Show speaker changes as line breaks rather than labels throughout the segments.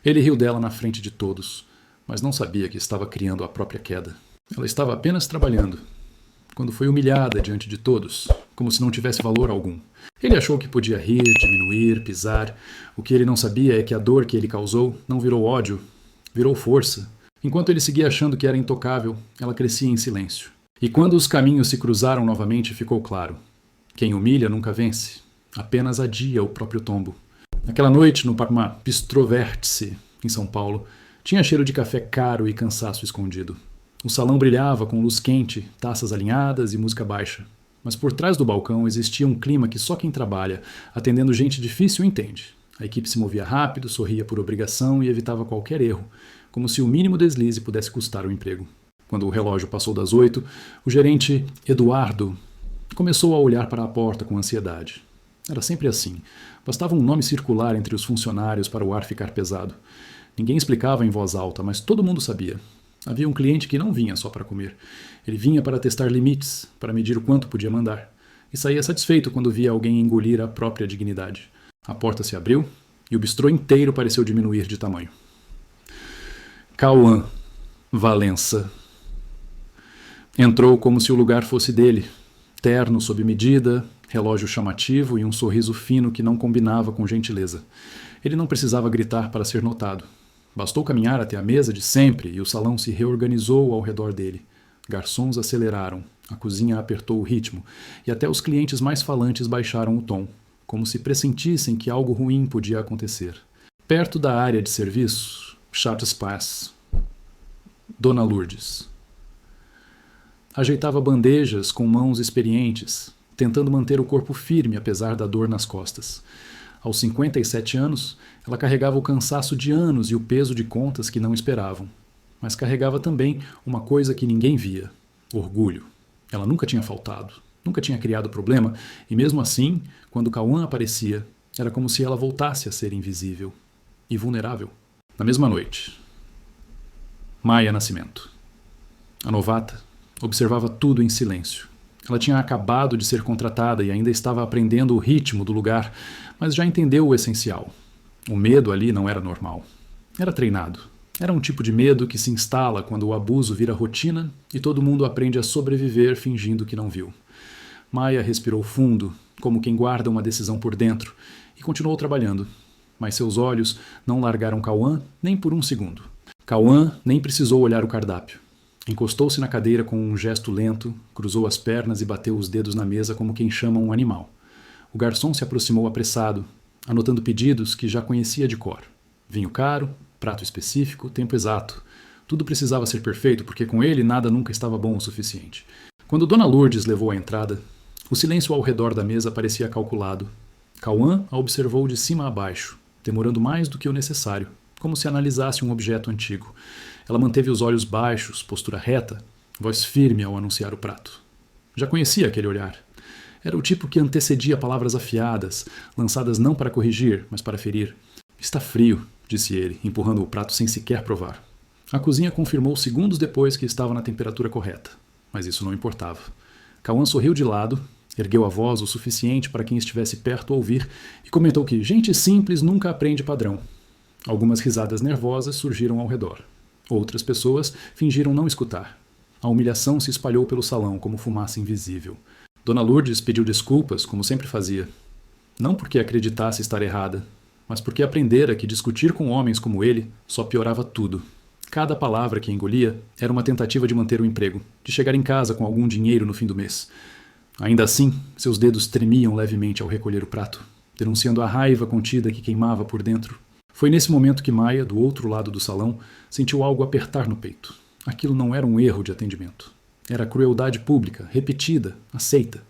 Ele riu dela na frente de todos, mas não sabia que estava criando a própria queda. Ela estava apenas trabalhando, quando foi humilhada diante de todos, como se não tivesse valor algum. Ele achou que podia rir, diminuir, pisar. O que ele não sabia é que a dor que ele causou não virou ódio, virou força. Enquanto ele seguia achando que era intocável, ela crescia em silêncio. E quando os caminhos se cruzaram novamente, ficou claro. Quem humilha nunca vence, apenas adia o próprio tombo. Naquela noite, no Parma Bistrô Vértice, em São Paulo, tinha cheiro de café caro e cansaço escondido. O salão brilhava com luz quente, taças alinhadas e música baixa. Mas por trás do balcão existia um clima que só quem trabalha, atendendo gente difícil, entende. A equipe se movia rápido, sorria por obrigação e evitava qualquer erro, como se o mínimo deslize pudesse custar o emprego. Quando o relógio passou das 8, o gerente Eduardo começou a olhar para a porta com ansiedade. Era sempre assim. Bastava um nome circular entre os funcionários para o ar ficar pesado. Ninguém explicava em voz alta, mas todo mundo sabia. Havia um cliente que não vinha só para comer. Ele vinha para testar limites, para medir o quanto podia mandar. E saía satisfeito quando via alguém engolir a própria dignidade. A porta se abriu e o bistrô inteiro pareceu diminuir de tamanho. Cauã Valença entrou como se o lugar fosse dele. Terno sob medida, relógio chamativo e um sorriso fino que não combinava com gentileza. Ele não precisava gritar para ser notado. Bastou caminhar até a mesa de sempre e o salão se reorganizou ao redor dele. Garçons aceleraram, a cozinha apertou o ritmo e até os clientes mais falantes baixaram o tom, como se pressentissem que algo ruim podia acontecer. Perto da área de serviço, Chateau Pass, Dona Lourdes ajeitava bandejas com mãos experientes, tentando manter o corpo firme apesar da dor nas costas. Aos 57 anos, ela carregava o cansaço de anos e o peso de contas que não esperavam. Mas carregava também uma coisa que ninguém via: orgulho. Ela nunca tinha faltado, nunca tinha criado problema, e mesmo assim, quando Cauã aparecia, era como se ela voltasse a ser invisível e vulnerável. Na mesma noite, Maia Nascimento. A novata observava tudo em silêncio. Ela tinha acabado de ser contratada e ainda estava aprendendo o ritmo do lugar, mas já entendeu o essencial. O medo ali não era normal. Era treinado. Era um tipo de medo que se instala quando o abuso vira rotina e todo mundo aprende a sobreviver fingindo que não viu. Maia respirou fundo, como quem guarda uma decisão por dentro, e continuou trabalhando. Mas seus olhos não largaram Cauã nem por um segundo. Cauã nem precisou olhar o cardápio. Encostou-se na cadeira com um gesto lento, cruzou as pernas e bateu os dedos na mesa como quem chama um animal. O garçom se aproximou apressado, anotando pedidos que já conhecia de cor. Vinho caro, prato específico, tempo exato. Tudo precisava ser perfeito, porque com ele nada nunca estava bom o suficiente. Quando Dona Lourdes levou a entrada, o silêncio ao redor da mesa parecia calculado. Cauã a observou de cima a baixo, demorando mais do que o necessário, como se analisasse um objeto antigo. Ela manteve os olhos baixos, postura reta, voz firme ao anunciar o prato. Já conhecia aquele olhar. Era o tipo que antecedia palavras afiadas, lançadas não para corrigir, mas para ferir. Está frio, disse ele, empurrando o prato sem sequer provar. A cozinha confirmou segundos depois que estava na temperatura correta, mas isso não importava. Cauã sorriu de lado, ergueu a voz o suficiente para quem estivesse perto ouvir e comentou que gente simples nunca aprende padrão. Algumas risadas nervosas surgiram ao redor. Outras pessoas fingiram não escutar. A humilhação se espalhou pelo salão como fumaça invisível. Dona Lourdes pediu desculpas, como sempre fazia. Não porque acreditasse estar errada, mas porque aprendera que discutir com homens como ele só piorava tudo. Cada palavra que engolia era uma tentativa de manter o emprego, de chegar em casa com algum dinheiro no fim do mês. Ainda assim, seus dedos tremiam levemente ao recolher o prato, denunciando a raiva contida que queimava por dentro. Foi nesse momento que Maia, do outro lado do salão, sentiu algo apertar no peito. Aquilo não era um erro de atendimento. Era crueldade pública, repetida, aceita.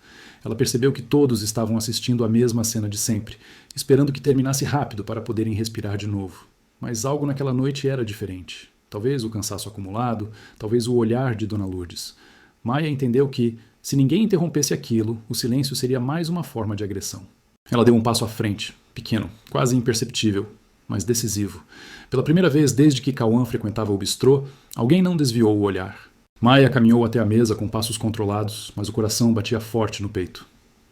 Ela percebeu que todos estavam assistindo à mesma cena de sempre, esperando que terminasse rápido para poderem respirar de novo. Mas algo naquela noite era diferente. Talvez o cansaço acumulado, talvez o olhar de Dona Lourdes. Maia entendeu que, se ninguém interrompesse aquilo, o silêncio seria mais uma forma de agressão. Ela deu um passo à frente, pequeno, quase imperceptível, mas decisivo. Pela primeira vez desde que Cauã frequentava o bistrô, alguém não desviou o olhar. Maia caminhou até a mesa com passos controlados, mas o coração batia forte no peito.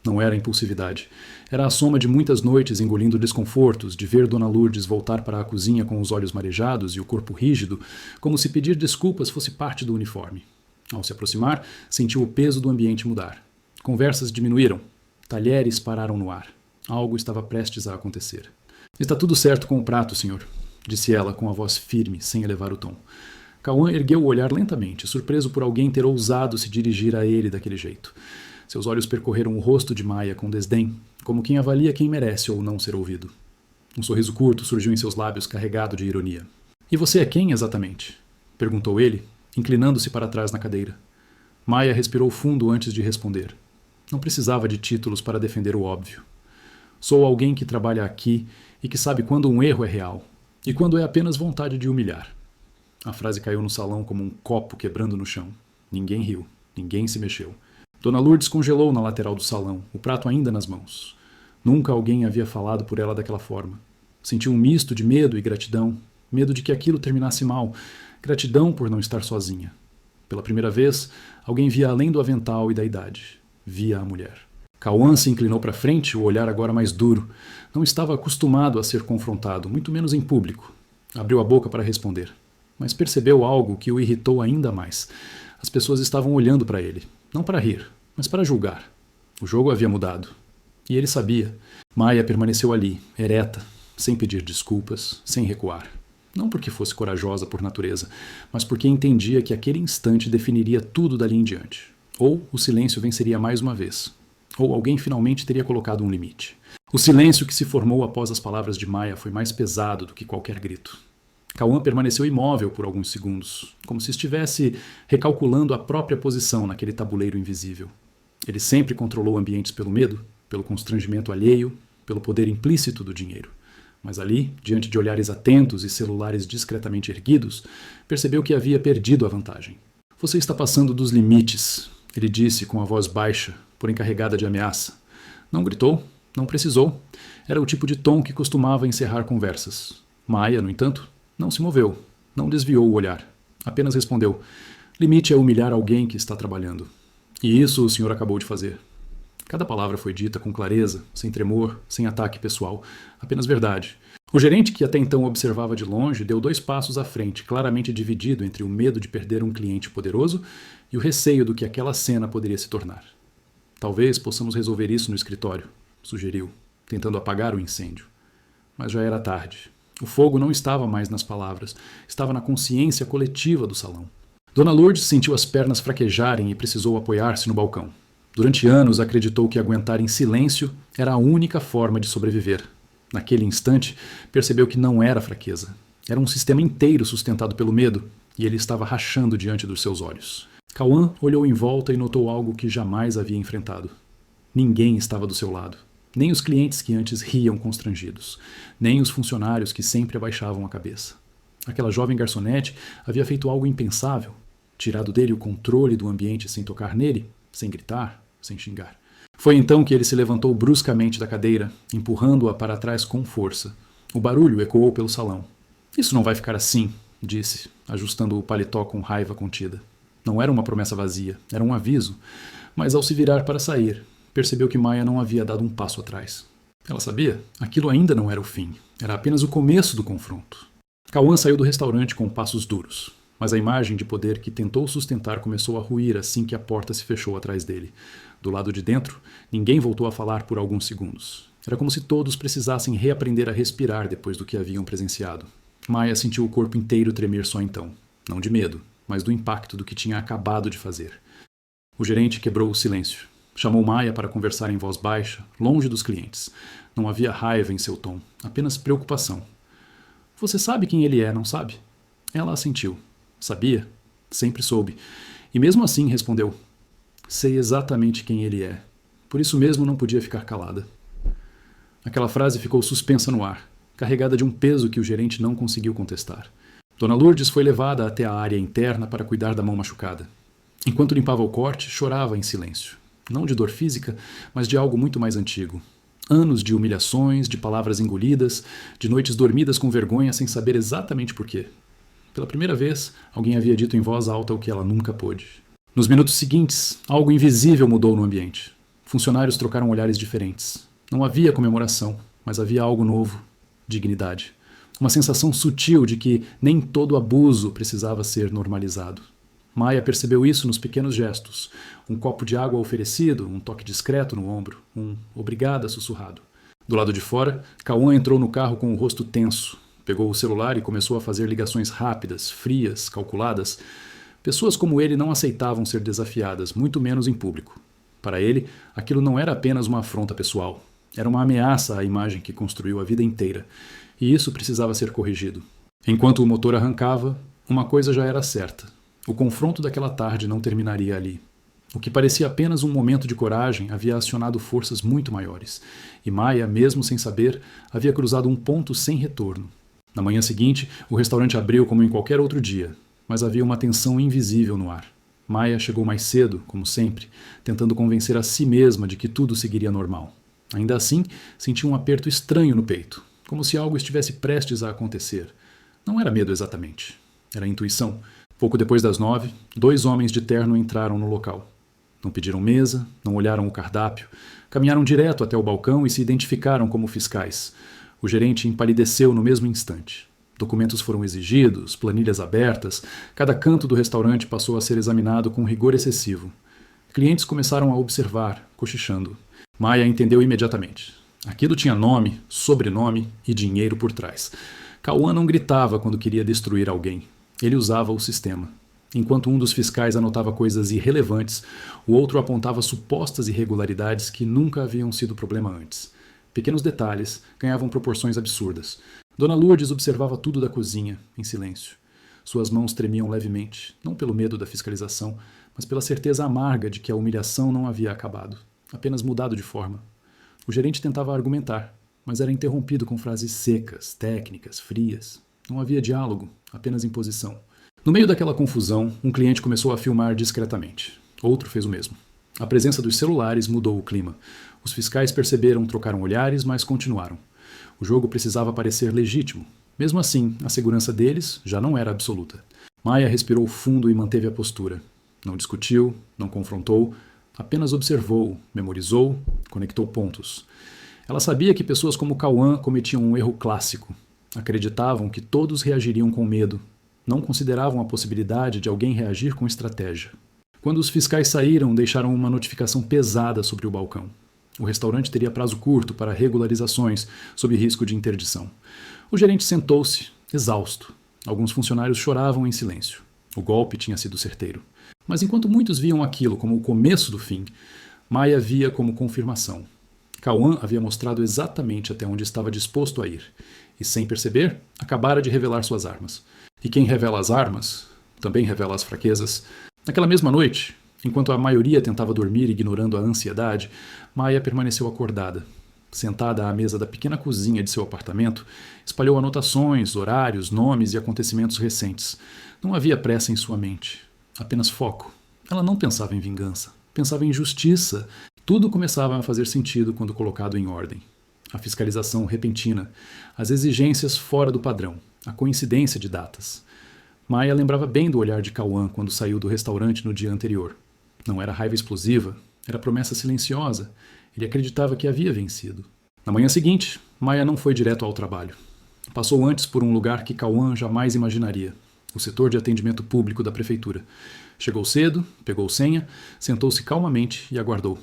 Não era impulsividade. Era a soma de muitas noites engolindo desconfortos, de ver Dona Lourdes voltar para a cozinha com os olhos marejados e o corpo rígido, como se pedir desculpas fosse parte do uniforme. Ao se aproximar, sentiu o peso do ambiente mudar. Conversas diminuíram. Talheres pararam no ar. Algo estava prestes a acontecer. Está tudo certo com o prato, senhor, disse ela com a voz firme, sem elevar o tom. Cauã ergueu o olhar lentamente, surpreso por alguém ter ousado se dirigir a ele daquele jeito. Seus olhos percorreram o rosto de Maia com desdém, como quem avalia quem merece ou não ser ouvido. Um sorriso curto surgiu em seus lábios, carregado de ironia. E você é quem, exatamente? Perguntou ele, inclinando-se para trás na cadeira. Maia respirou fundo antes de responder. Não precisava de títulos para defender o óbvio. Sou alguém que trabalha aqui e que sabe quando um erro é real e quando é apenas vontade de humilhar. A frase caiu no salão como um copo quebrando no chão. Ninguém riu, ninguém se mexeu. Dona Lourdes congelou na lateral do salão, o prato ainda nas mãos. Nunca alguém havia falado por ela daquela forma. Sentiu um misto de medo e gratidão, medo de que aquilo terminasse mal, gratidão por não estar sozinha. Pela primeira vez, alguém via além do avental e da idade. Via a mulher. Cauã se inclinou para frente, o olhar agora mais duro. Não estava acostumado a ser confrontado, muito menos em público. Abriu a boca para responder. Mas percebeu algo que o irritou ainda mais. As pessoas estavam olhando para ele. Não para rir, mas para julgar. O jogo havia mudado. E ele sabia. Maia permaneceu ali, ereta, sem pedir desculpas, sem recuar. Não porque fosse corajosa por natureza, mas porque entendia que aquele instante definiria tudo dali em diante. Ou o silêncio venceria mais uma vez. Ou alguém finalmente teria colocado um limite. O silêncio que se formou após as palavras de Maia foi mais pesado do que qualquer grito. Cauã permaneceu imóvel por alguns segundos, como se estivesse recalculando a própria posição naquele tabuleiro invisível. Ele sempre controlou ambientes pelo medo, pelo constrangimento alheio, pelo poder implícito do dinheiro. Mas ali, diante de olhares atentos e celulares discretamente erguidos, percebeu que havia perdido a vantagem. Você está passando dos limites, ele disse com a voz baixa, porém carregada de ameaça. Não gritou, não precisou. Era o tipo de tom que costumava encerrar conversas. Maia, no entanto, não se moveu, não desviou o olhar. Apenas respondeu, limite é humilhar alguém que está trabalhando. E isso o senhor acabou de fazer. Cada palavra foi dita com clareza, sem tremor, sem ataque pessoal, apenas verdade. O gerente, que até então observava de longe, deu 2 passos à frente, claramente dividido entre o medo de perder um cliente poderoso e o receio do que aquela cena poderia se tornar. Talvez possamos resolver isso no escritório, sugeriu, tentando apagar o incêndio. Mas já era tarde. O fogo não estava mais nas palavras, estava na consciência coletiva do salão. Dona Lourdes sentiu as pernas fraquejarem e precisou apoiar-se no balcão. Durante anos acreditou que aguentar em silêncio era a única forma de sobreviver. Naquele instante, percebeu que não era fraqueza. Era um sistema inteiro sustentado pelo medo, e ele estava rachando diante dos seus olhos. Cauã olhou em volta e notou algo que jamais havia enfrentado. Ninguém estava do seu lado. Nem os clientes que antes riam constrangidos, nem os funcionários que sempre abaixavam a cabeça. Aquela jovem garçonete havia feito algo impensável, tirado dele o controle do ambiente sem tocar nele, sem gritar, sem xingar. Foi então que ele se levantou bruscamente da cadeira, empurrando-a para trás com força. O barulho ecoou pelo salão. Isso não vai ficar assim, disse, ajustando o paletó com raiva contida. Não era uma promessa vazia, era um aviso, mas ao se virar para sair, percebeu que Maia não havia dado um passo atrás. Ela sabia, aquilo ainda não era o fim, era apenas o começo do confronto. Cauã saiu do restaurante com passos duros, mas a imagem de poder que tentou sustentar começou a ruir assim que a porta se fechou atrás dele. Do lado de dentro, ninguém voltou a falar por alguns segundos. Era como se todos precisassem reaprender a respirar depois do que haviam presenciado. Maia sentiu o corpo inteiro tremer só então, não de medo, mas do impacto do que tinha acabado de fazer. O gerente quebrou o silêncio. Chamou Maia para conversar em voz baixa, longe dos clientes. Não havia raiva em seu tom, apenas preocupação. Você sabe quem ele é, não sabe? Ela assentiu. Sabia? Sempre soube. E mesmo assim respondeu. Sei exatamente quem ele é. Por isso mesmo não podia ficar calada. Aquela frase ficou suspensa no ar, carregada de um peso que o gerente não conseguiu contestar. Dona Lourdes foi levada até a área interna para cuidar da mão machucada. Enquanto limpava o corte, chorava em silêncio. Não de dor física, mas de algo muito mais antigo. Anos de humilhações, de palavras engolidas, de noites dormidas com vergonha sem saber exatamente por quê. Pela primeira vez, alguém havia dito em voz alta o que ela nunca pôde. Nos minutos seguintes, algo invisível mudou no ambiente. Funcionários trocaram olhares diferentes. Não havia comemoração, mas havia algo novo: dignidade. Uma sensação sutil de que nem todo abuso precisava ser normalizado. Maia percebeu isso nos pequenos gestos. Um copo de água oferecido, um toque discreto no ombro, um obrigada sussurrado. Do lado de fora, Cauã entrou no carro com o rosto tenso. Pegou o celular e começou a fazer ligações rápidas, frias, calculadas. Pessoas como ele não aceitavam ser desafiadas, muito menos em público. Para ele, aquilo não era apenas uma afronta pessoal. Era uma ameaça à imagem que construiu a vida inteira. E isso precisava ser corrigido. Enquanto o motor arrancava, uma coisa já era certa. O confronto daquela tarde não terminaria ali. O que parecia apenas um momento de coragem havia acionado forças muito maiores. E Maia, mesmo sem saber, havia cruzado um ponto sem retorno. Na manhã seguinte, o restaurante abriu como em qualquer outro dia, mas havia uma tensão invisível no ar. Maia chegou mais cedo, como sempre, tentando convencer a si mesma de que tudo seguiria normal. Ainda assim, sentia um aperto estranho no peito, como se algo estivesse prestes a acontecer. Não era medo exatamente. Era intuição. Pouco depois das 9, 2 homens de terno entraram no local. Não pediram mesa, não olharam o cardápio, caminharam direto até o balcão e se identificaram como fiscais. O gerente empalideceu no mesmo instante. Documentos foram exigidos, planilhas abertas, cada canto do restaurante passou a ser examinado com rigor excessivo. Clientes começaram a observar, cochichando. Maia entendeu imediatamente. Aquilo tinha nome, sobrenome e dinheiro por trás. Cauã não gritava quando queria destruir alguém. Ele usava o sistema. Enquanto um dos fiscais anotava coisas irrelevantes, o outro apontava supostas irregularidades que nunca haviam sido problema antes. Pequenos detalhes ganhavam proporções absurdas. Dona Lourdes observava tudo da cozinha, em silêncio. Suas mãos tremiam levemente, não pelo medo da fiscalização, mas pela certeza amarga de que a humilhação não havia acabado, apenas mudado de forma. O gerente tentava argumentar, mas era interrompido com frases secas, técnicas, frias. Não havia diálogo, apenas imposição. No meio daquela confusão, um cliente começou a filmar discretamente. Outro fez o mesmo. A presença dos celulares mudou o clima. Os fiscais perceberam, trocaram olhares, mas continuaram. O jogo precisava parecer legítimo. Mesmo assim, a segurança deles já não era absoluta. Maia respirou fundo e manteve a postura. Não discutiu, não confrontou, apenas observou, memorizou, conectou pontos. Ela sabia que pessoas como Cauã cometiam um erro clássico. Acreditavam que todos reagiriam com medo. Não consideravam a possibilidade de alguém reagir com estratégia. Quando os fiscais saíram, deixaram uma notificação pesada sobre o balcão. O restaurante teria prazo curto para regularizações, sob risco de interdição. O gerente sentou-se, exausto. Alguns funcionários choravam em silêncio. O golpe tinha sido certeiro. Mas enquanto muitos viam aquilo como o começo do fim, Maia via como confirmação. Cauã havia mostrado exatamente até onde estava disposto a ir. E, sem perceber, acabara de revelar suas armas. E quem revela as armas, também revela as fraquezas. Naquela mesma noite, enquanto a maioria tentava dormir ignorando a ansiedade, Maia permaneceu acordada. Sentada à mesa da pequena cozinha de seu apartamento, espalhou anotações, horários, nomes e acontecimentos recentes. Não havia pressa em sua mente, apenas foco. Ela não pensava em vingança, pensava em justiça. Tudo começava a fazer sentido quando colocado em ordem. A fiscalização repentina, as exigências fora do padrão, a coincidência de datas. Maia lembrava bem do olhar de Cauã quando saiu do restaurante no dia anterior. Não era raiva explosiva, era promessa silenciosa. Ele acreditava que havia vencido. Na manhã seguinte, Maia não foi direto ao trabalho. Passou antes por um lugar que Cauã jamais imaginaria, o setor de atendimento público da prefeitura. Chegou cedo, pegou senha, sentou-se calmamente e aguardou.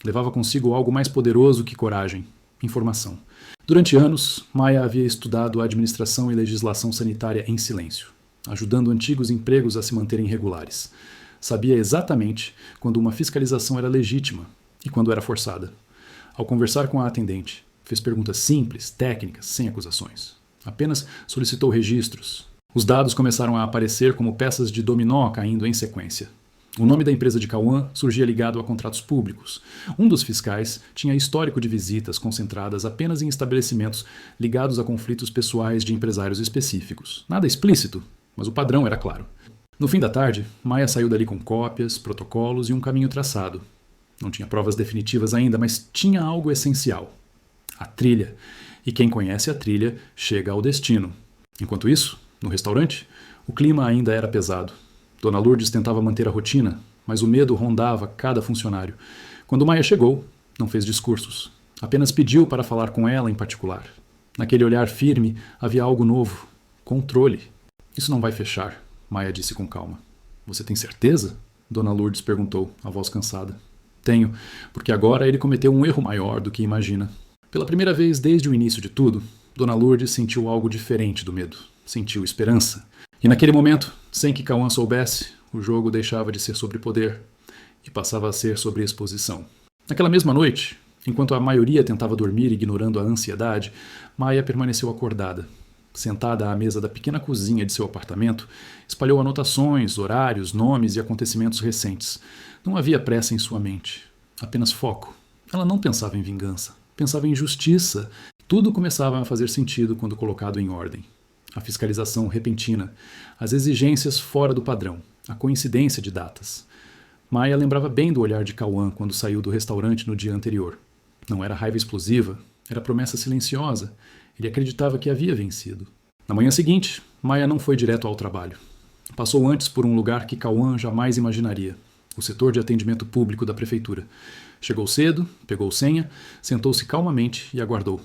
Levava consigo algo mais poderoso que coragem: informação. Durante anos, Maia havia estudado administração e legislação sanitária em silêncio, ajudando antigos empregos a se manterem regulares. Sabia exatamente quando uma fiscalização era legítima e quando era forçada. Ao conversar com a atendente, fez perguntas simples, técnicas, sem acusações. Apenas solicitou registros. Os dados começaram a aparecer como peças de dominó caindo em sequência. O nome da empresa de Cauã surgia ligado a contratos públicos. Um dos fiscais tinha histórico de visitas concentradas apenas em estabelecimentos ligados a conflitos pessoais de empresários específicos. Nada explícito, mas o padrão era claro. No fim da tarde, Maia saiu dali com cópias, protocolos e um caminho traçado. Não tinha provas definitivas ainda, mas tinha algo essencial: a trilha. E quem conhece a trilha chega ao destino. Enquanto isso, no restaurante, o clima ainda era pesado. Dona Lourdes tentava manter a rotina, mas o medo rondava cada funcionário. Quando Maia chegou, não fez discursos. Apenas pediu para falar com ela em particular. Naquele olhar firme havia algo novo. Controle. Isso não vai fechar, Maia disse com calma. Você tem certeza? Dona Lourdes perguntou, a voz cansada. Tenho, porque agora ele cometeu um erro maior do que imagina. Pela primeira vez desde o início de tudo, Dona Lourdes sentiu algo diferente do medo. Sentiu esperança. E naquele momento, sem que Cauã soubesse, o jogo deixava de ser sobre poder e passava a ser sobre exposição. Naquela mesma noite, enquanto a maioria tentava dormir ignorando a ansiedade, Maia permaneceu acordada. Sentada à mesa da pequena cozinha de seu apartamento, espalhou anotações, horários, nomes e acontecimentos recentes. Não havia pressa em sua mente, apenas foco. Ela não pensava em vingança, pensava em justiça. Tudo começava a fazer sentido quando colocado em ordem. A fiscalização repentina, as exigências fora do padrão, a coincidência de datas. Maia lembrava bem do olhar de Cauã quando saiu do restaurante no dia anterior. Não era raiva explosiva, era promessa silenciosa. Ele acreditava que havia vencido. Na manhã seguinte, Maia não foi direto ao trabalho. Passou antes por um lugar que Cauã jamais imaginaria, o setor de atendimento público da prefeitura. Chegou cedo, pegou senha, sentou-se calmamente e aguardou.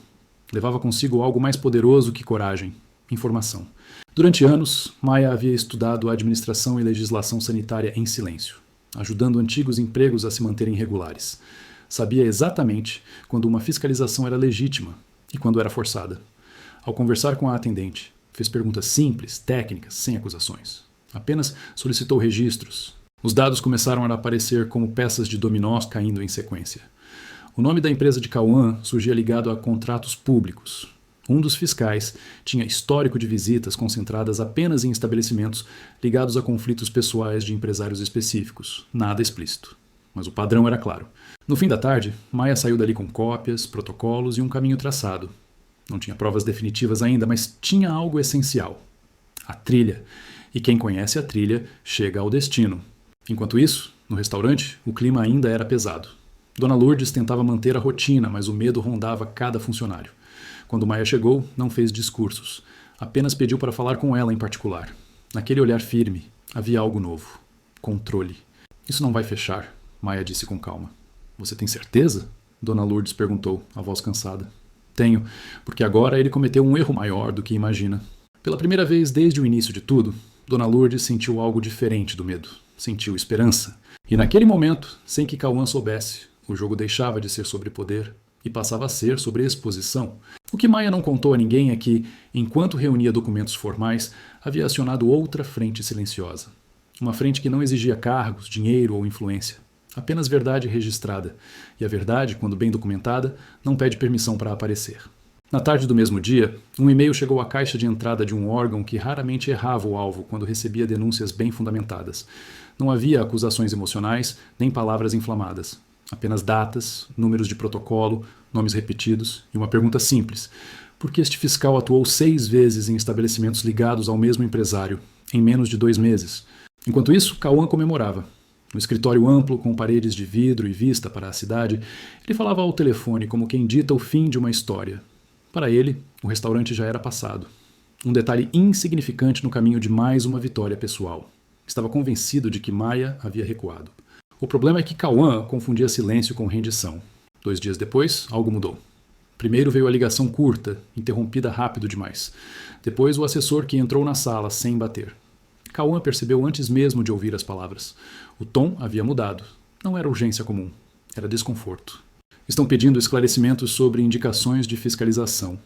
Levava consigo algo mais poderoso que coragem: informação. Durante anos, Maia havia estudado administração e legislação sanitária em silêncio, ajudando antigos empregos a se manterem regulares. Sabia exatamente quando uma fiscalização era legítima e quando era forçada. Ao conversar com a atendente, fez perguntas simples, técnicas, sem acusações. Apenas solicitou registros. Os dados começaram a aparecer como peças de dominós caindo em sequência. O nome da empresa de Cauã surgia ligado a contratos públicos. Um dos fiscais tinha histórico de visitas concentradas apenas em estabelecimentos ligados a conflitos pessoais de empresários específicos. Nada explícito. Mas o padrão era claro. No fim da tarde, Maia saiu dali com cópias, protocolos e um caminho traçado. Não tinha provas definitivas ainda, mas tinha algo essencial: a trilha. E quem conhece a trilha chega ao destino. Enquanto isso, no restaurante, o clima ainda era pesado. Dona Lourdes tentava manter a rotina, mas o medo rondava cada funcionário. Quando Maia chegou, não fez discursos. Apenas pediu para falar com ela em particular. Naquele olhar firme, havia algo novo: controle. Isso não vai fechar, Maia disse com calma. Você tem certeza? Dona Lourdes perguntou, a voz cansada. Tenho, porque agora ele cometeu um erro maior do que imagina. Pela primeira vez desde o início de tudo, Dona Lourdes sentiu algo diferente do medo. Sentiu esperança. E naquele momento, sem que Cauã soubesse, o jogo deixava de ser sobre poder e passava a ser sobre exposição. O que Maia não contou a ninguém é que, enquanto reunia documentos formais, havia acionado outra frente silenciosa. Uma frente que não exigia cargos, dinheiro ou influência. Apenas verdade registrada. E a verdade, quando bem documentada, não pede permissão para aparecer. Na tarde do mesmo dia, um e-mail chegou à caixa de entrada de um órgão que raramente errava o alvo quando recebia denúncias bem fundamentadas. Não havia acusações emocionais, nem palavras inflamadas. Apenas datas, números de protocolo, nomes repetidos e uma pergunta simples: por que este fiscal atuou 6 vezes em estabelecimentos ligados ao mesmo empresário, em menos de 2 meses? Enquanto isso, Cauã comemorava. No escritório amplo, com paredes de vidro e vista para a cidade, ele falava ao telefone como quem dita o fim de uma história. Para ele, o restaurante já era passado. Um detalhe insignificante no caminho de mais uma vitória pessoal. Estava convencido de que Maia havia recuado. O problema é que Cauã confundia silêncio com rendição. 2 dias depois, algo mudou. Primeiro veio a ligação curta, interrompida rápido demais. Depois o assessor que entrou na sala sem bater. Cauã percebeu antes mesmo de ouvir as palavras. O tom havia mudado. Não era urgência comum. Era desconforto. Estão pedindo esclarecimentos sobre indicações de fiscalização,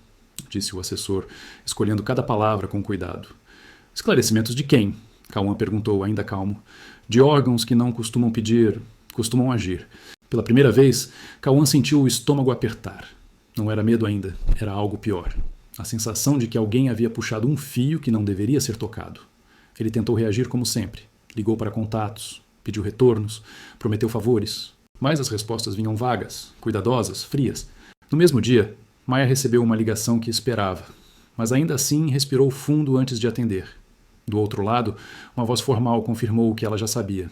disse o assessor, escolhendo cada palavra com cuidado. Esclarecimentos de quem? Cauã perguntou, ainda calmo. De órgãos que não costumam pedir, costumam agir. Pela primeira vez, Cauã sentiu o estômago apertar. Não era medo ainda, era algo pior. A sensação de que alguém havia puxado um fio que não deveria ser tocado. Ele tentou reagir como sempre. Ligou para contatos, pediu retornos, prometeu favores. Mas as respostas vinham vagas, cuidadosas, frias. No mesmo dia, Maia recebeu uma ligação que esperava, mas ainda assim respirou fundo antes de atender. Do outro lado, uma voz formal confirmou o que ela já sabia.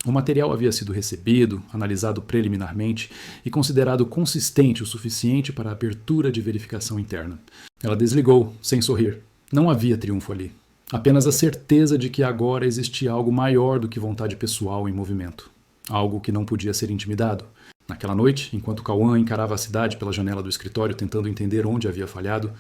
O material havia sido recebido, analisado preliminarmente e considerado consistente o suficiente para a abertura de verificação interna. Ela desligou, sem sorrir. Não havia triunfo ali. Apenas a certeza de que agora existia algo maior do que vontade pessoal em movimento. Algo que não podia ser intimidado. Naquela noite, enquanto Cauã encarava a cidade pela janela do escritório tentando entender onde havia falhado,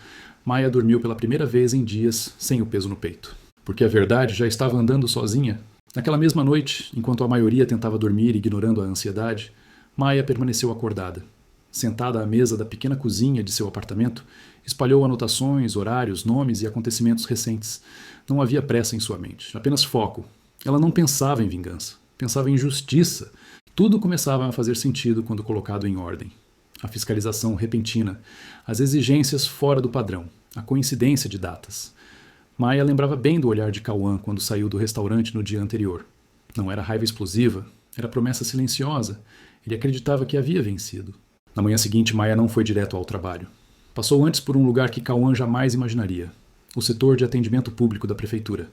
Maia dormiu pela primeira vez em dias sem o peso no peito. Porque a verdade já estava andando sozinha. Naquela mesma noite, enquanto a maioria tentava dormir ignorando a ansiedade, Maia permaneceu acordada. Sentada à mesa da pequena cozinha de seu apartamento, espalhou anotações, horários, nomes e acontecimentos recentes. Não havia pressa em sua mente, apenas foco. Ela não pensava em vingança, pensava em justiça. Tudo começava a fazer sentido quando colocado em ordem. A fiscalização repentina, as exigências fora do padrão, a coincidência de datas. Maia lembrava bem do olhar de Cauã quando saiu do restaurante no dia anterior. Não era raiva explosiva, era promessa silenciosa. Ele acreditava que havia vencido. Na manhã seguinte, Maia não foi direto ao trabalho. Passou antes por um lugar que Cauã jamais imaginaria, o setor de atendimento público da prefeitura.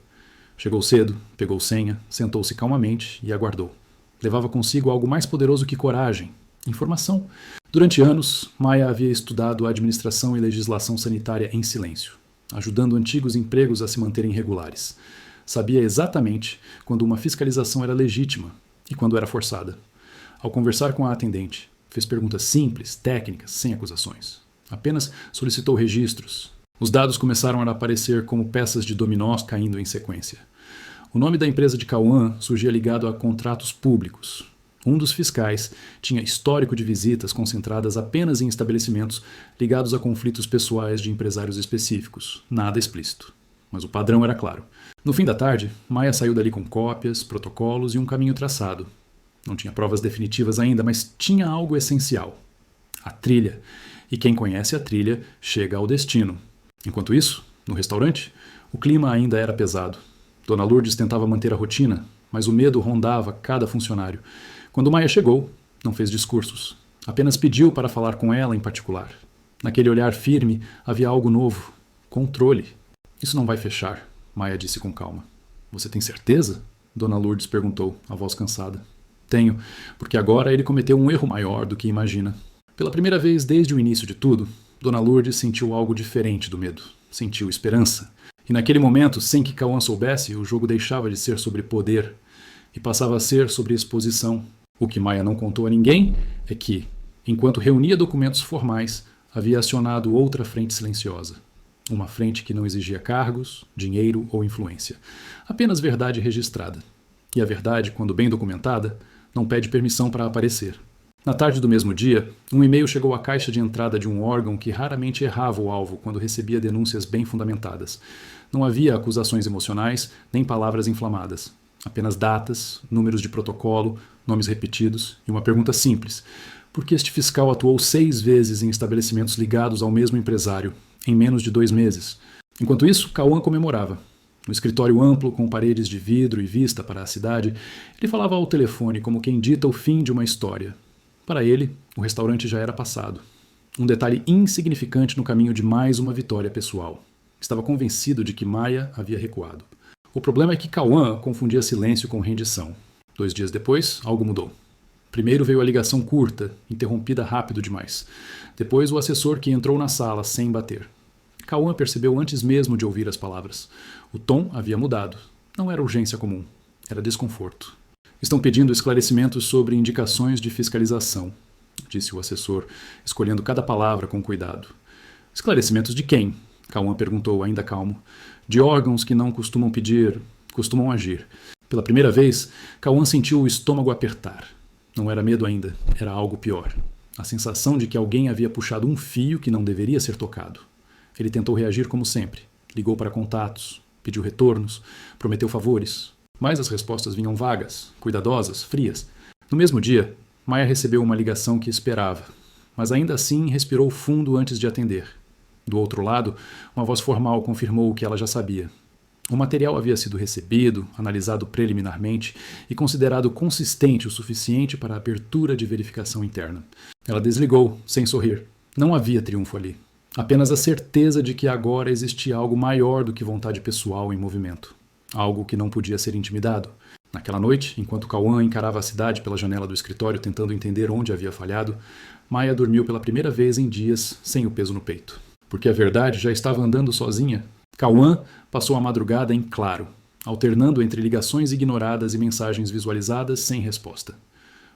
Chegou cedo, pegou senha, sentou-se calmamente e aguardou. Levava consigo algo mais poderoso que coragem, informação. Durante anos, Maia havia estudado administração e legislação sanitária em silêncio, ajudando antigos empregos a se manterem regulares. Sabia exatamente quando uma fiscalização era legítima e quando era forçada. Ao conversar com a atendente, fez perguntas simples, técnicas, sem acusações. Apenas solicitou registros. Os dados começaram a aparecer como peças de dominós caindo em sequência. O nome da empresa de Cauã surgia ligado a contratos públicos. Um dos fiscais tinha histórico de visitas concentradas apenas em estabelecimentos ligados a conflitos pessoais de empresários específicos. Nada explícito. Mas o padrão era claro. No fim da tarde, Maia saiu dali com cópias, protocolos e um caminho traçado. Não tinha provas definitivas ainda, mas tinha algo essencial. A trilha. E quem conhece a trilha chega ao destino. Enquanto isso, no restaurante, o clima ainda era pesado. Dona Lourdes tentava manter a rotina, mas o medo rondava cada funcionário. Quando Maia chegou, não fez discursos. Apenas pediu para falar com ela em particular. Naquele olhar firme havia algo novo. Controle. Isso não vai fechar, Maia disse com calma. Você tem certeza? Dona Lourdes perguntou, a voz cansada. Tenho, porque agora ele cometeu um erro maior do que imagina. Pela primeira vez desde o início de tudo, Dona Lourdes sentiu algo diferente do medo. Sentiu esperança. E naquele momento, sem que Cauã soubesse, o jogo deixava de ser sobre poder e passava a ser sobre exposição. O que Maia não contou a ninguém é que, enquanto reunia documentos formais, havia acionado outra frente silenciosa. Uma frente que não exigia cargos, dinheiro ou influência. Apenas verdade registrada. E a verdade, quando bem documentada, não pede permissão para aparecer. Na tarde do mesmo dia, um e-mail chegou à caixa de entrada de um órgão que raramente errava o alvo quando recebia denúncias bem fundamentadas. Não havia acusações emocionais, nem palavras inflamadas. Apenas datas, números de protocolo, nomes repetidos e uma pergunta simples. Por que este fiscal atuou 6 vezes em estabelecimentos ligados ao mesmo empresário, em menos de 2 meses? Enquanto isso, Cauã comemorava. No escritório amplo, com paredes de vidro e vista para a cidade, ele falava ao telefone como quem dita o fim de uma história. Para ele, o restaurante já era passado. Um detalhe insignificante no caminho de mais uma vitória pessoal. Estava convencido de que Maia havia recuado. O problema é que Cauã confundia silêncio com rendição. 2 dias depois, algo mudou. Primeiro veio a ligação curta, interrompida rápido demais. Depois o assessor que entrou na sala sem bater. Cauã percebeu antes mesmo de ouvir as palavras. O tom havia mudado. Não era urgência comum. Era desconforto. Estão pedindo esclarecimentos sobre indicações de fiscalização, disse o assessor, escolhendo cada palavra com cuidado. Esclarecimentos de quem? Cauã perguntou, ainda calmo. De órgãos que não costumam pedir, costumam agir. Pela primeira vez, Cauã sentiu o estômago apertar. Não era medo ainda, era algo pior. A sensação de que alguém havia puxado um fio que não deveria ser tocado. Ele tentou reagir como sempre. Ligou para contatos, pediu retornos, prometeu favores. Mas as respostas vinham vagas, cuidadosas, frias. No mesmo dia, Maia recebeu uma ligação que esperava, mas ainda assim respirou fundo antes de atender. Do outro lado, uma voz formal confirmou o que ela já sabia. O material havia sido recebido, analisado preliminarmente e considerado consistente o suficiente para a abertura de verificação interna. Ela desligou, sem sorrir. Não havia triunfo ali. Apenas a certeza de que agora existia algo maior do que vontade pessoal em movimento. Algo que não podia ser intimidado. Naquela noite, enquanto Cauã encarava a cidade pela janela do escritório tentando entender onde havia falhado, Maia dormiu pela primeira vez em dias sem o peso no peito. Porque a verdade já estava andando sozinha. Cauã passou a madrugada em claro, alternando entre ligações ignoradas e mensagens visualizadas sem resposta.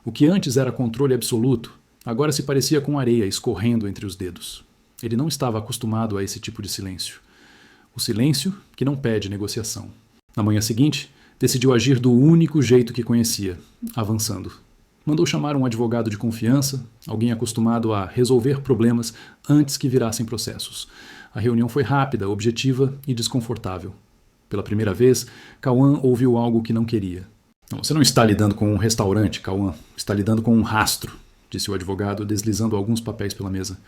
O que antes era controle absoluto, agora se parecia com areia escorrendo entre os dedos. Ele não estava acostumado a esse tipo de silêncio. O silêncio que não pede negociação. Na manhã seguinte, decidiu agir do único jeito que conhecia, avançando. Mandou chamar um advogado de confiança, alguém acostumado a resolver problemas antes que virassem processos. A reunião foi rápida, objetiva e desconfortável. Pela primeira vez, Cauã ouviu algo que não queria. Você não está lidando com um restaurante, Cauã. Está lidando com um rastro, disse o advogado, deslizando alguns papéis pela mesa.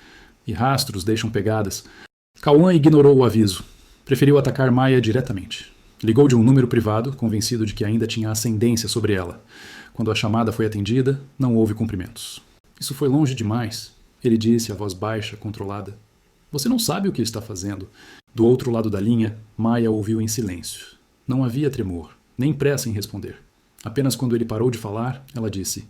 E rastros deixam pegadas. Cauã ignorou o aviso. Preferiu atacar Maia diretamente. Ligou de um número privado, convencido de que ainda tinha ascendência sobre ela. Quando a chamada foi atendida, não houve cumprimentos. Isso foi longe demais, ele disse, a voz baixa, controlada. Você não sabe o que está fazendo. Do outro lado da linha, Maia ouviu em silêncio. Não havia tremor, nem pressa em responder. Apenas quando ele parou de falar, ela disse: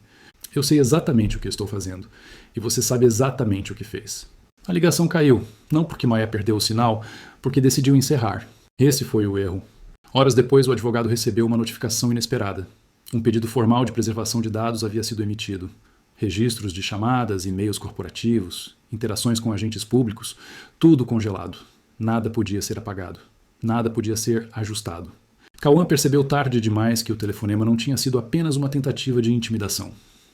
Eu sei exatamente o que estou fazendo, e você sabe exatamente o que fez. A ligação caiu, não porque Maia perdeu o sinal, porque decidiu encerrar. Esse foi o erro. Horas depois, o advogado recebeu uma notificação inesperada. Um pedido formal de preservação de dados havia sido emitido. Registros de chamadas, e-mails corporativos, interações com agentes públicos, tudo congelado. Nada podia ser apagado. Nada podia ser ajustado. Cauã percebeu tarde demais que o telefonema não tinha sido apenas uma tentativa de intimidação.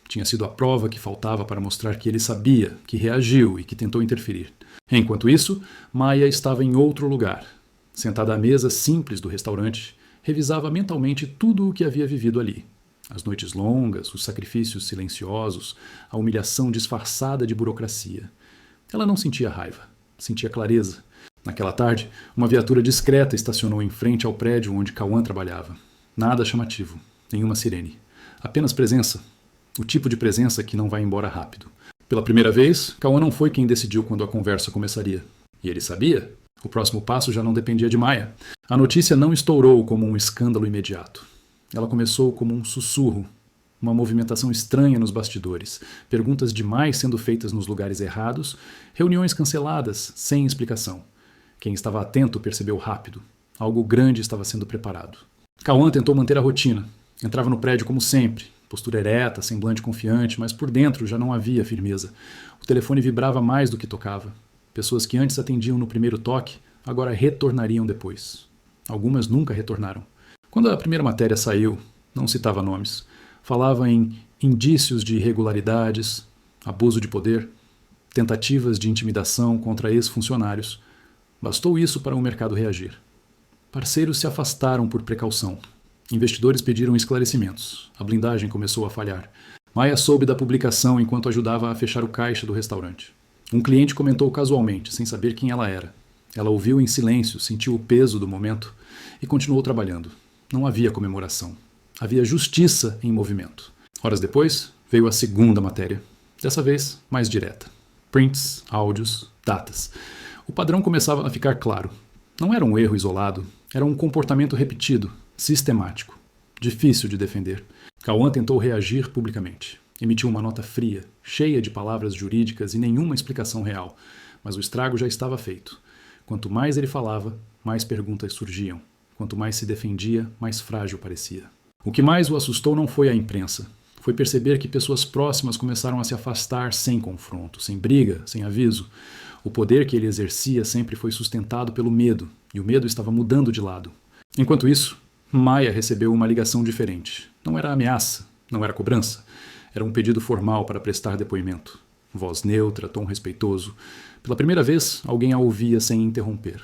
Tinha sido a prova que faltava para mostrar que ele sabia, que reagiu e que tentou interferir. Enquanto isso, Maia estava em outro lugar. Sentada à mesa simples do restaurante, revisava mentalmente tudo o que havia vivido ali. As noites longas, os sacrifícios silenciosos, a humilhação disfarçada de burocracia. Ela não sentia raiva, sentia clareza. Naquela tarde, uma viatura discreta estacionou em frente ao prédio onde Cauã trabalhava. Nada chamativo, nenhuma sirene. Apenas presença. O tipo de presença que não vai embora rápido. Pela primeira vez, Cauã não foi quem decidiu quando a conversa começaria. E ele sabia. O próximo passo já não dependia de Maia. A notícia não estourou como um escândalo imediato. Ela começou como um sussurro, uma movimentação estranha nos bastidores, perguntas demais sendo feitas nos lugares errados, reuniões canceladas, sem explicação. Quem estava atento percebeu rápido. Algo grande estava sendo preparado. Cauã tentou manter a rotina. Entrava no prédio como sempre, postura ereta, semblante confiante, mas por dentro já não havia firmeza. O telefone vibrava mais do que tocava. Pessoas que antes atendiam no primeiro toque, agora retornariam depois. Algumas nunca retornaram. Quando a primeira matéria saiu, não citava nomes. Falava em indícios de irregularidades, abuso de poder, tentativas de intimidação contra ex-funcionários. Bastou isso para o mercado reagir. Parceiros se afastaram por precaução. Investidores pediram esclarecimentos. A blindagem começou a falhar. Maia soube da publicação enquanto ajudava a fechar o caixa do restaurante. Um cliente comentou casualmente, sem saber quem ela era. Ela ouviu em silêncio, sentiu o peso do momento e continuou trabalhando. Não havia comemoração. Havia justiça em movimento. Horas depois, veio a segunda matéria. Dessa vez, mais direta. Prints, áudios, datas. O padrão começava a ficar claro. Não era um erro isolado, era um comportamento repetido, sistemático. Difícil de defender. Cauã tentou reagir publicamente. Emitiu uma nota fria, cheia de palavras jurídicas e nenhuma explicação real. Mas o estrago já estava feito. Quanto mais ele falava, mais perguntas surgiam. Quanto mais se defendia, mais frágil parecia. O que mais o assustou não foi a imprensa. Foi perceber que pessoas próximas começaram a se afastar sem confronto, sem briga, sem aviso. O poder que ele exercia sempre foi sustentado pelo medo, e o medo estava mudando de lado. Enquanto isso, Maia recebeu uma ligação diferente. Não era ameaça, não era cobrança. Era um pedido formal para prestar depoimento. Voz neutra, tom respeitoso. Pela primeira vez, alguém a ouvia sem interromper.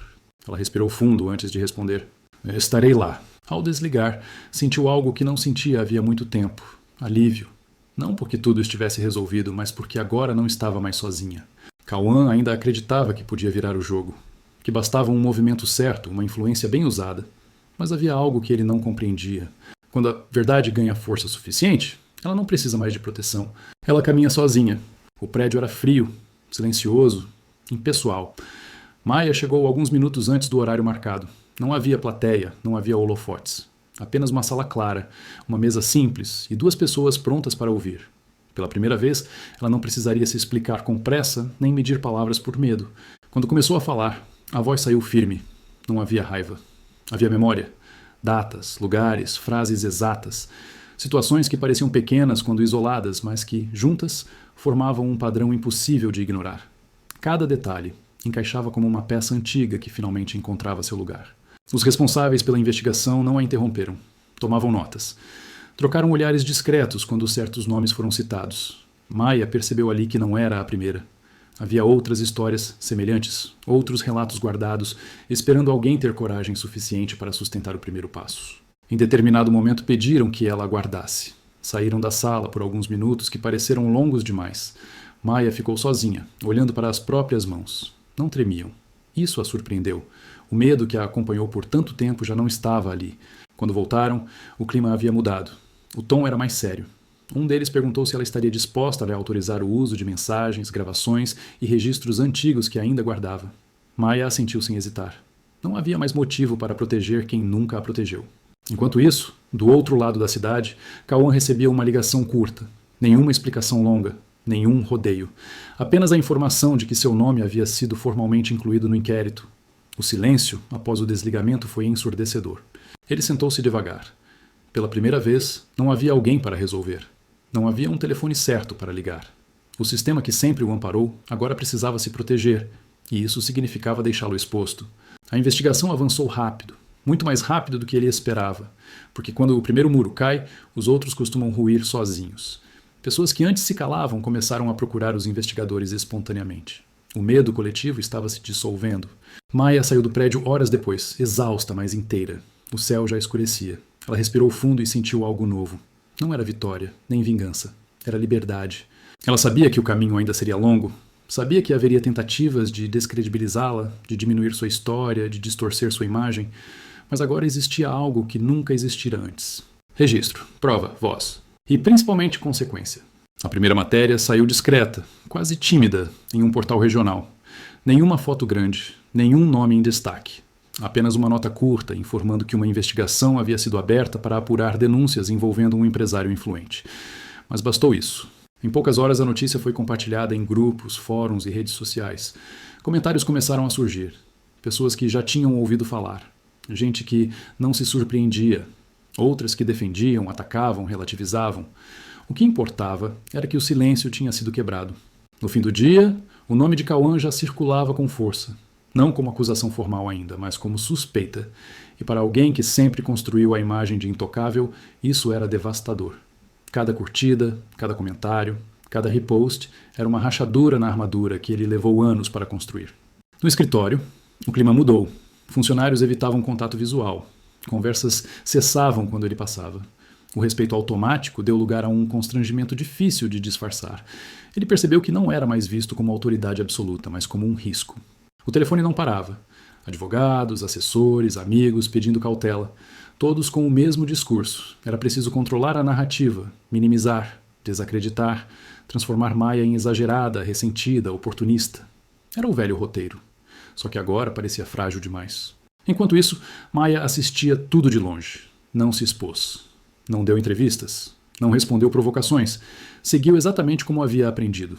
Ela respirou fundo antes de responder. Estarei lá. Ao desligar, sentiu algo que não sentia havia muito tempo. Alívio. Não porque tudo estivesse resolvido, mas porque agora não estava mais sozinha. Cauã ainda acreditava que podia virar o jogo. Que bastava um movimento certo, uma influência bem usada. Mas havia algo que ele não compreendia. Quando a verdade ganha força suficiente, ela não precisa mais de proteção. Ela caminha sozinha. O prédio era frio, silencioso, impessoal. Maia chegou alguns minutos antes do horário marcado. Não havia plateia, não havia holofotes. Apenas uma sala clara, uma mesa simples e duas pessoas prontas para ouvir. Pela primeira vez, ela não precisaria se explicar com pressa nem medir palavras por medo. Quando começou a falar, a voz saiu firme. Não havia raiva. Havia memória. Datas, lugares, frases exatas. Situações que pareciam pequenas quando isoladas, mas que, juntas, formavam um padrão impossível de ignorar. Cada detalhe encaixava como uma peça antiga que finalmente encontrava seu lugar. Os responsáveis pela investigação não a interromperam. Tomavam notas. Trocaram olhares discretos quando certos nomes foram citados. Maia percebeu ali que não era a primeira. Havia outras histórias semelhantes, outros relatos guardados, esperando alguém ter coragem suficiente para sustentar o primeiro passo. Em determinado momento pediram que ela aguardasse. Saíram da sala por alguns minutos que pareceram longos demais. Maia ficou sozinha, olhando para as próprias mãos. Não tremiam. Isso a surpreendeu. O medo que a acompanhou por tanto tempo já não estava ali. Quando voltaram, o clima havia mudado. O tom era mais sério. Um deles perguntou se ela estaria disposta a lhe autorizar o uso de mensagens, gravações e registros antigos que ainda guardava. Maia assentiu sem hesitar. Não havia mais motivo para proteger quem nunca a protegeu. Enquanto isso, do outro lado da cidade, Cauã recebia uma ligação curta. Nenhuma explicação longa, nenhum rodeio. Apenas a informação de que seu nome havia sido formalmente incluído no inquérito. O silêncio, após o desligamento, foi ensurdecedor. Ele sentou-se devagar. Pela primeira vez, não havia alguém para resolver. Não havia um telefone certo para ligar. O sistema que sempre o amparou agora precisava se proteger, e isso significava deixá-lo exposto. A investigação avançou rápido, muito mais rápido do que ele esperava, porque quando o primeiro muro cai, os outros costumam ruir sozinhos. Pessoas que antes se calavam começaram a procurar os investigadores espontaneamente. O medo coletivo estava se dissolvendo. Maia saiu do prédio horas depois, exausta, mas inteira. O céu já escurecia. Ela respirou fundo e sentiu algo novo. Não era vitória, nem vingança. Era liberdade. Ela sabia que o caminho ainda seria longo. Sabia que haveria tentativas de descredibilizá-la, de diminuir sua história, de distorcer sua imagem. Mas agora existia algo que nunca existira antes. Registro, prova, voz. E principalmente consequência. A primeira matéria saiu discreta, quase tímida, em um portal regional. Nenhuma foto grande, nenhum nome em destaque. Apenas uma nota curta informando que uma investigação havia sido aberta para apurar denúncias envolvendo um empresário influente. Mas bastou isso. Em poucas horas a notícia foi compartilhada em grupos, fóruns e redes sociais. Comentários começaram a surgir. Pessoas que já tinham ouvido falar. Gente que não se surpreendia. Outras que defendiam, atacavam, relativizavam. O que importava era que o silêncio tinha sido quebrado. No fim do dia, o nome de Cauã já circulava com força. Não como acusação formal ainda, mas como suspeita. E para alguém que sempre construiu a imagem de intocável, isso era devastador. Cada curtida, cada comentário, cada repost era uma rachadura na armadura que ele levou anos para construir. No escritório, o clima mudou. Funcionários evitavam contato visual. Conversas cessavam quando ele passava. O respeito automático deu lugar a um constrangimento difícil de disfarçar. Ele percebeu que não era mais visto como autoridade absoluta, mas como um risco. O telefone não parava. Advogados, assessores, amigos pedindo cautela. Todos com o mesmo discurso. Era preciso controlar a narrativa, minimizar, desacreditar, transformar Maia em exagerada, ressentida, oportunista. Era o velho roteiro. Só que agora parecia frágil demais. Enquanto isso, Maia assistia tudo de longe. Não se expôs. Não deu entrevistas. Não respondeu provocações. Seguiu exatamente como havia aprendido.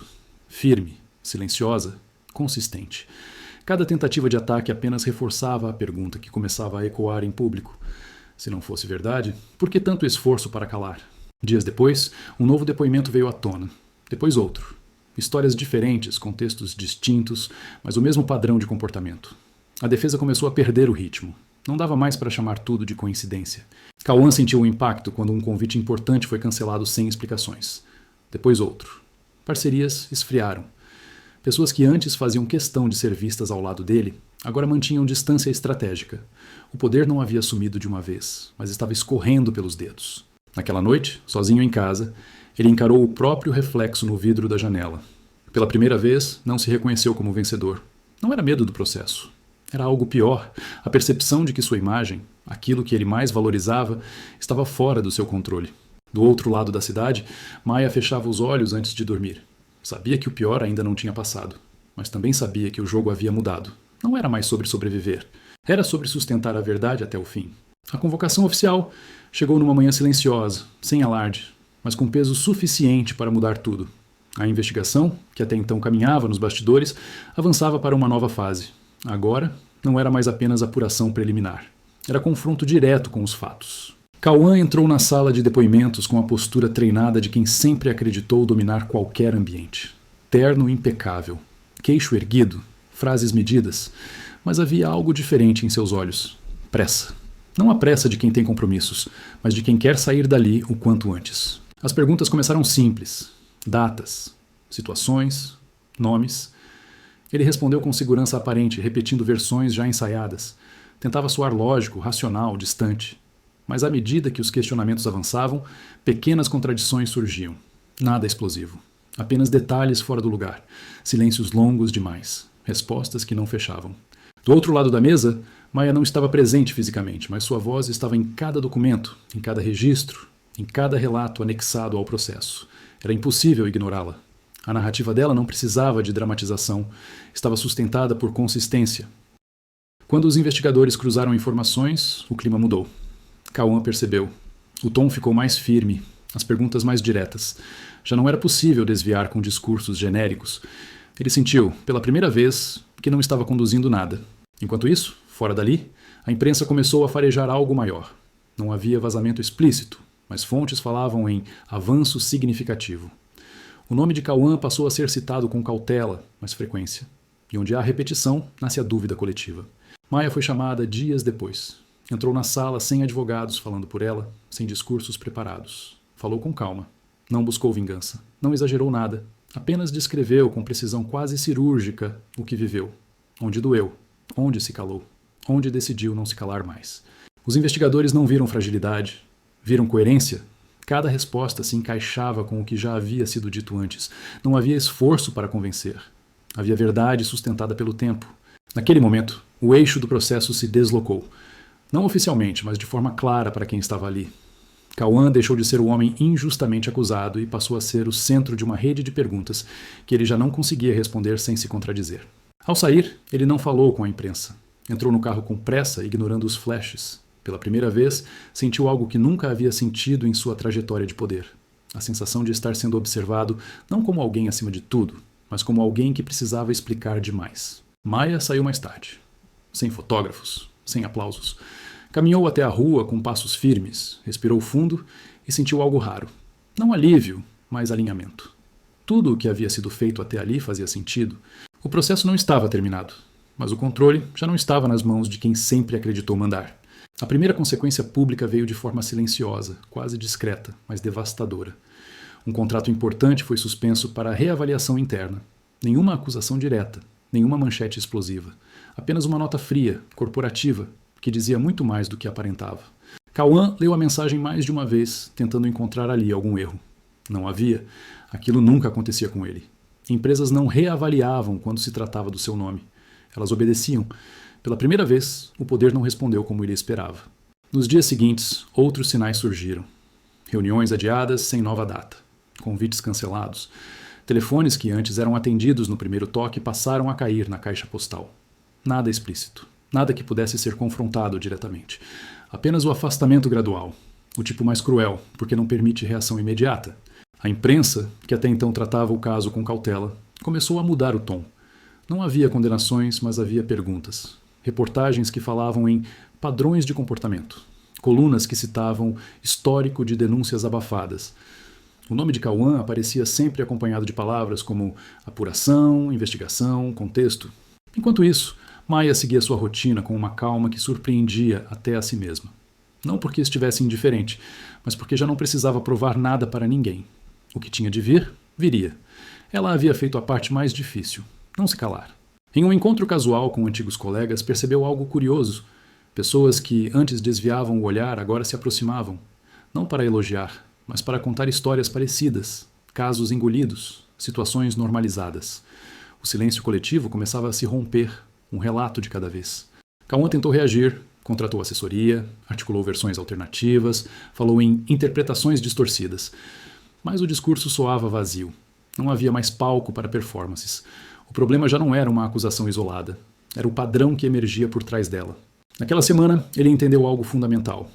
Firme, silenciosa, consistente. Cada tentativa de ataque apenas reforçava a pergunta que começava a ecoar em público. Se não fosse verdade, por que tanto esforço para calar? Dias depois, um novo depoimento veio à tona. Depois outro. Histórias diferentes, contextos distintos, mas o mesmo padrão de comportamento. A defesa começou a perder o ritmo. Não dava mais para chamar tudo de coincidência. Cauã sentiu o impacto quando um convite importante foi cancelado sem explicações. Depois outro. Parcerias esfriaram. Pessoas que antes faziam questão de ser vistas ao lado dele, agora mantinham distância estratégica. O poder não havia sumido de uma vez, mas estava escorrendo pelos dedos. Naquela noite, sozinho em casa, ele encarou o próprio reflexo no vidro da janela. Pela primeira vez, não se reconheceu como vencedor. Não era medo do processo. Era algo pior, a percepção de que sua imagem, aquilo que ele mais valorizava, estava fora do seu controle. Do outro lado da cidade, Maia fechava os olhos antes de dormir. Sabia que o pior ainda não tinha passado, mas também sabia que o jogo havia mudado. Não era mais sobre sobreviver. Era sobre sustentar a verdade até o fim. A convocação oficial chegou numa manhã silenciosa, sem alarde, mas com peso suficiente para mudar tudo. A investigação, que até então caminhava nos bastidores, avançava para uma nova fase. Agora, não era mais apenas apuração preliminar. Era confronto direto com os fatos. Cauã entrou na sala de depoimentos com a postura treinada de quem sempre acreditou dominar qualquer ambiente. Terno impecável, queixo erguido, frases medidas, mas havia algo diferente em seus olhos. Pressa. Não a pressa de quem tem compromissos, mas de quem quer sair dali o quanto antes. As perguntas começaram simples. Datas, situações, nomes. Ele respondeu com segurança aparente, repetindo versões já ensaiadas. Tentava soar lógico, racional, distante. Mas à medida que os questionamentos avançavam, pequenas contradições surgiam. Nada explosivo. Apenas detalhes fora do lugar. Silêncios longos demais. Respostas que não fechavam. Do outro lado da mesa, Maia não estava presente fisicamente, mas sua voz estava em cada documento, em cada registro, em cada relato anexado ao processo. Era impossível ignorá-la. A narrativa dela não precisava de dramatização. Estava sustentada por consistência. Quando os investigadores cruzaram informações, o clima mudou. Cauã percebeu. O tom ficou mais firme, as perguntas mais diretas. Já não era possível desviar com discursos genéricos. Ele sentiu, pela primeira vez, que não estava conduzindo nada. Enquanto isso, fora dali, a imprensa começou a farejar algo maior. Não havia vazamento explícito, mas fontes falavam em avanço significativo. O nome de Cauã passou a ser citado com cautela, mas frequência. E onde há repetição, nasce a dúvida coletiva. Maia foi chamada dias depois. Entrou na sala sem advogados falando por ela, sem discursos preparados. Falou com calma. Não buscou vingança. Não exagerou nada. Apenas descreveu com precisão quase cirúrgica o que viveu. Onde doeu. Onde se calou. Onde decidiu não se calar mais. Os investigadores não viram fragilidade. Viram coerência. Cada resposta se encaixava com o que já havia sido dito antes. Não havia esforço para convencer. Havia verdade sustentada pelo tempo. Naquele momento, o eixo do processo se deslocou. Não oficialmente, mas de forma clara para quem estava ali. Cauã deixou de ser o homem injustamente acusado e passou a ser o centro de uma rede de perguntas que ele já não conseguia responder sem se contradizer. Ao sair, ele não falou com a imprensa. Entrou no carro com pressa, ignorando os flashes. Pela primeira vez, sentiu algo que nunca havia sentido em sua trajetória de poder. A sensação de estar sendo observado não como alguém acima de tudo, mas como alguém que precisava explicar demais. Maia saiu mais tarde. Sem fotógrafos, sem aplausos. Caminhou até a rua com passos firmes, respirou fundo e sentiu algo raro. Não alívio, mas alinhamento. Tudo o que havia sido feito até ali fazia sentido. O processo não estava terminado, mas o controle já não estava nas mãos de quem sempre acreditou mandar. A primeira consequência pública veio de forma silenciosa, quase discreta, mas devastadora. Um contrato importante foi suspenso para reavaliação interna. Nenhuma acusação direta, nenhuma manchete explosiva. Apenas uma nota fria, corporativa, que dizia muito mais do que aparentava. Cauã leu a mensagem mais de uma vez, tentando encontrar ali algum erro. Não havia. Aquilo nunca acontecia com ele. Empresas não reavaliavam quando se tratava do seu nome. Elas obedeciam. Pela primeira vez, o poder não respondeu como ele esperava. Nos dias seguintes, outros sinais surgiram. Reuniões adiadas sem nova data. Convites cancelados. Telefones que antes eram atendidos no primeiro toque passaram a cair na caixa postal. Nada explícito. Nada que pudesse ser confrontado diretamente. Apenas o afastamento gradual. O tipo mais cruel, porque não permite reação imediata. A imprensa, que até então tratava o caso com cautela, começou a mudar o tom. Não havia condenações, mas havia perguntas. Reportagens que falavam em padrões de comportamento. Colunas que citavam histórico de denúncias abafadas. O nome de Cauã aparecia sempre acompanhado de palavras como apuração, investigação, contexto. Enquanto isso, Maia seguia sua rotina com uma calma que surpreendia até a si mesma. Não porque estivesse indiferente, mas porque já não precisava provar nada para ninguém. O que tinha de vir, viria. Ela havia feito a parte mais difícil, não se calar. Em um encontro casual com antigos colegas, percebeu algo curioso. Pessoas que antes desviavam o olhar agora se aproximavam. Não para elogiar, mas para contar histórias parecidas, casos engolidos, situações normalizadas. O silêncio coletivo começava a se romper, um relato de cada vez. Cauã tentou reagir, contratou assessoria, articulou versões alternativas, falou em interpretações distorcidas. Mas o discurso soava vazio. Não havia mais palco para performances. O problema já não era uma acusação isolada. Era o padrão que emergia por trás dela. Naquela semana, ele entendeu algo fundamental.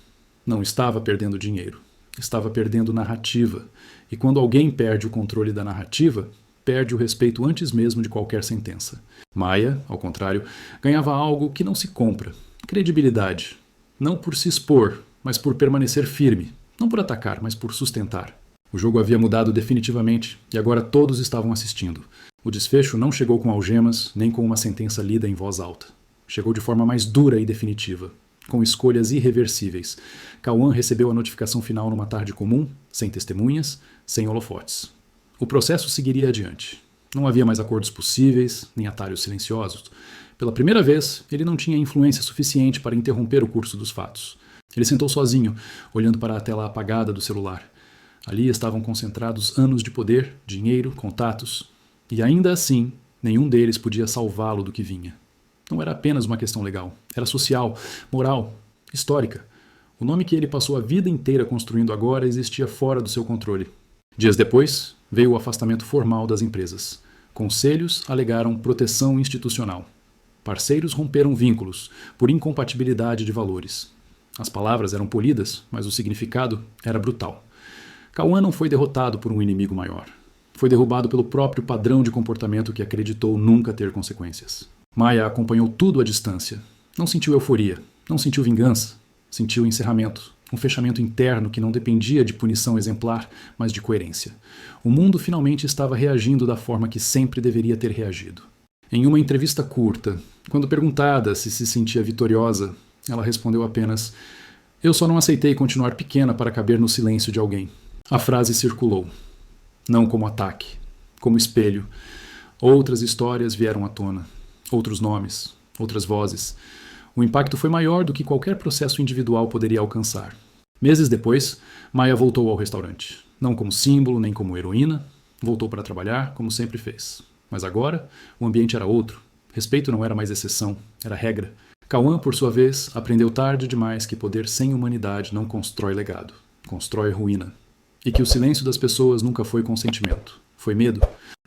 Não estava perdendo dinheiro. Estava perdendo narrativa. E quando alguém perde o controle da narrativa, perde o respeito antes mesmo de qualquer sentença. Maia, ao contrário, ganhava algo que não se compra. Credibilidade. Não por se expor, mas por permanecer firme, não por atacar, mas por sustentar. O jogo havia mudado definitivamente e agora todos estavam assistindo. O desfecho não chegou com algemas, nem com uma sentença lida em voz alta. Chegou de forma mais dura e definitiva, com escolhas irreversíveis. Cauã recebeu a notificação final numa tarde comum, sem testemunhas, sem holofotes. O processo seguiria adiante. Não havia mais acordos possíveis, nem atalhos silenciosos. Pela primeira vez, ele não tinha influência suficiente para interromper o curso dos fatos. Ele sentou sozinho, olhando para a tela apagada do celular. Ali estavam concentrados anos de poder, dinheiro, contatos. E ainda assim, nenhum deles podia salvá-lo do que vinha. Não era apenas uma questão legal. Era social, moral, histórica. O nome que ele passou a vida inteira construindo agora existia fora do seu controle. Dias depois, veio o afastamento formal das empresas. Conselhos alegaram proteção institucional. Parceiros romperam vínculos, por incompatibilidade de valores. As palavras eram polidas, mas o significado era brutal. Cauã não foi derrotado por um inimigo maior. Foi derrubado pelo próprio padrão de comportamento que acreditou nunca ter consequências. Maia acompanhou tudo à distância. Não sentiu euforia, não sentiu vingança. Sentiu encerramento, um fechamento interno que não dependia de punição exemplar, mas de coerência. O mundo finalmente estava reagindo da forma que sempre deveria ter reagido. Em uma entrevista curta, quando perguntada se sentia vitoriosa, ela respondeu apenas: "Eu só não aceitei continuar pequena para caber no silêncio de alguém." A frase circulou. Não como ataque, como espelho. Outras histórias vieram à tona. Outros nomes, outras vozes. O impacto foi maior do que qualquer processo individual poderia alcançar. Meses depois, Maia voltou ao restaurante. Não como símbolo, nem como heroína. Voltou para trabalhar, como sempre fez. Mas agora, o ambiente era outro. Respeito não era mais exceção, era regra. Cauã, por sua vez, aprendeu tarde demais que poder sem humanidade não constrói legado. Constrói ruína. E que o silêncio das pessoas nunca foi consentimento. Foi medo.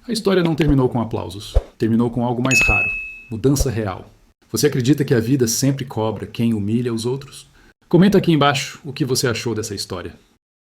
A história não terminou com aplausos. Terminou com algo mais raro. Mudança real. Você acredita que a vida sempre cobra quem humilha os outros? Comenta aqui embaixo o que você achou dessa história.